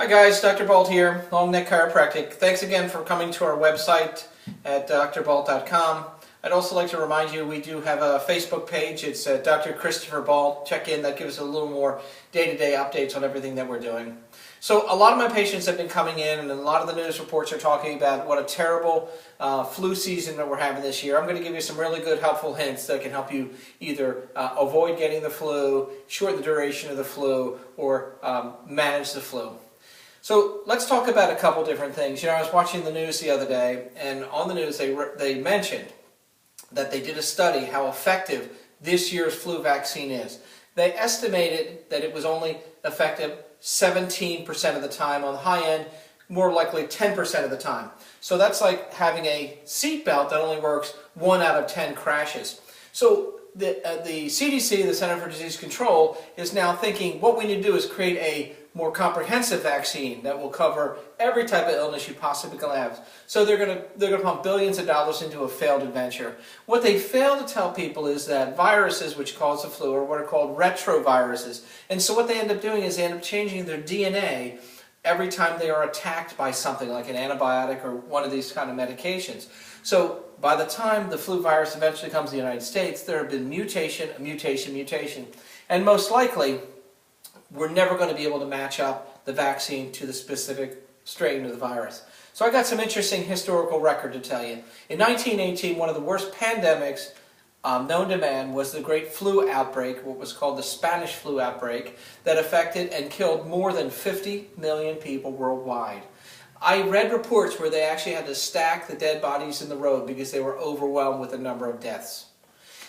Hi guys, Dr. Bolt here, Long Neck Chiropractic. Thanks again for coming to our website at drbolt.com. I'd also like to remind you we do have a Facebook page. It's Dr. Christopher Bolt. Check in, that gives us a little more day-to-day updates on everything that we're doing. So a lot of my patients have been coming in, and a lot of the news reports are talking about what a terrible flu season that we're having this year. I'm going to give you some really good helpful hints that can help you either avoid getting the flu, shorten the duration of the flu, or manage the flu. So let's talk about a couple different things. You know, I was watching the news the other day, and on the news they mentioned that they did a study how effective this year's flu vaccine is. They estimated that it was only effective 17% of the time. On the high end, more likely 10% of the time. So that's like having a seat belt that only works 1 out of 10 crashes. So the CDC, the Center for Disease Control, is now thinking what we need to do is create a more comprehensive vaccine that will cover every type of illness you possibly can have. So they're going to pump billions of dollars into a failed adventure. What they fail to tell people is that viruses, which cause the flu, are what are called retroviruses. And so what they end up doing is they end up changing their DNA every time they are attacked by something like an antibiotic or one of these kind of medications. So by the time the flu virus eventually comes to the United States, there have been mutation, and most likely we're never going to be able to match up the vaccine to the specific strain of the virus. So I got some interesting historical record to tell you. In 1918, one of the worst pandemics known to man was the great flu outbreak, what was called the Spanish flu outbreak, that affected and killed more than 50 million people worldwide. I read reports where they actually had to stack the dead bodies in the road because they were overwhelmed with the number of deaths.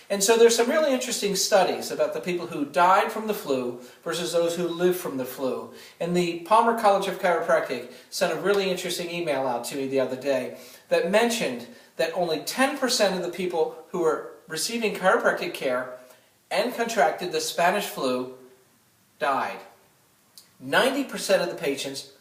And so there's some really interesting studies about the people who died from the flu versus those who lived from the flu. And the Palmer College of Chiropractic sent a really interesting email out to me the other day that mentioned that only 10% of the people who were receiving chiropractic care and contracted the Spanish flu died. 90% of the patients,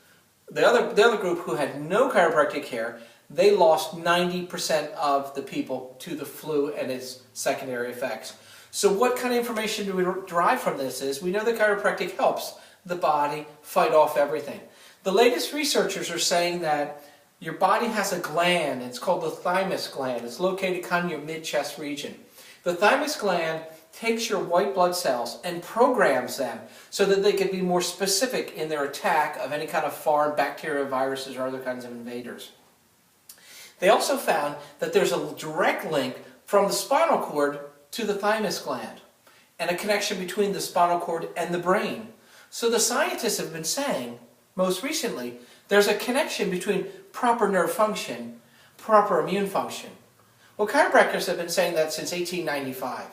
the other group who had no chiropractic care, they lost 90% of the people to the flu and its secondary effects. So what kind of information do we derive from this is we know that chiropractic helps the body fight off everything. The latest researchers are saying that your body has a gland. It's called the thymus gland. It's located kind of in your mid-chest region. The thymus gland takes your white blood cells and programs them so that they can be more specific in their attack of any kind of foreign bacteria, viruses, or other kinds of invaders. They also found that there's a direct link from the spinal cord to the thymus gland and a connection between the spinal cord and the brain. So the scientists have been saying, most recently, there's a connection between proper nerve function, proper immune function. Well, chiropractors have been saying that since 1895.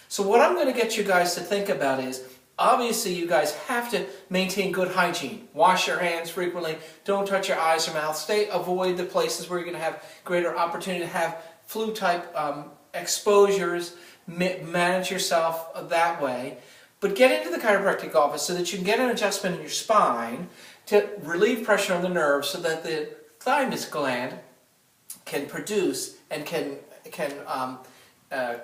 So what I'm going to get you guys to think about is, obviously you guys have to maintain good hygiene. Wash your hands frequently. Don't touch your eyes or mouth. Avoid the places where you're going to have greater opportunity to have flu-type exposures. Manage yourself that way. But get into the chiropractic office so that you can get an adjustment in your spine to relieve pressure on the nerves so that the thymus gland can produce and can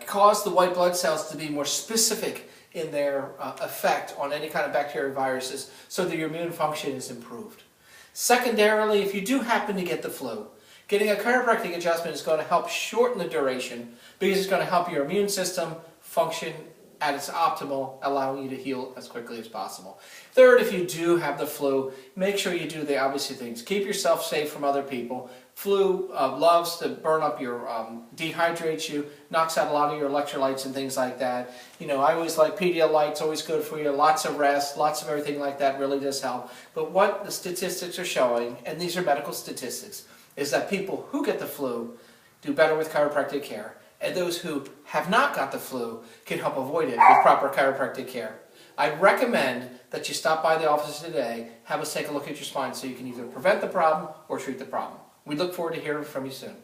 cause the white blood cells to be more specific in their effect on any kind of bacteria or viruses so that your immune function is improved. Secondarily, if you do happen to get the flu, getting a chiropractic adjustment is going to help shorten the duration because it's going to help your immune system function at its optimal, allowing you to heal as quickly as possible. Third, if you do have the flu, make sure you do the obvious things. Keep yourself safe from other people. Flu loves to burn up your, dehydrates you, knocks out a lot of your electrolytes and things like that. You know, I always like Pedialyte's always good for you. Lots of rest, lots of everything like that really does help. But what the statistics are showing, and these are medical statistics, is that people who get the flu do better with chiropractic care. And those who have not got the flu can help avoid it with proper chiropractic care. I recommend that you stop by the office today, have us take a look at your spine so you can either prevent the problem or treat the problem. We look forward to hearing from you soon.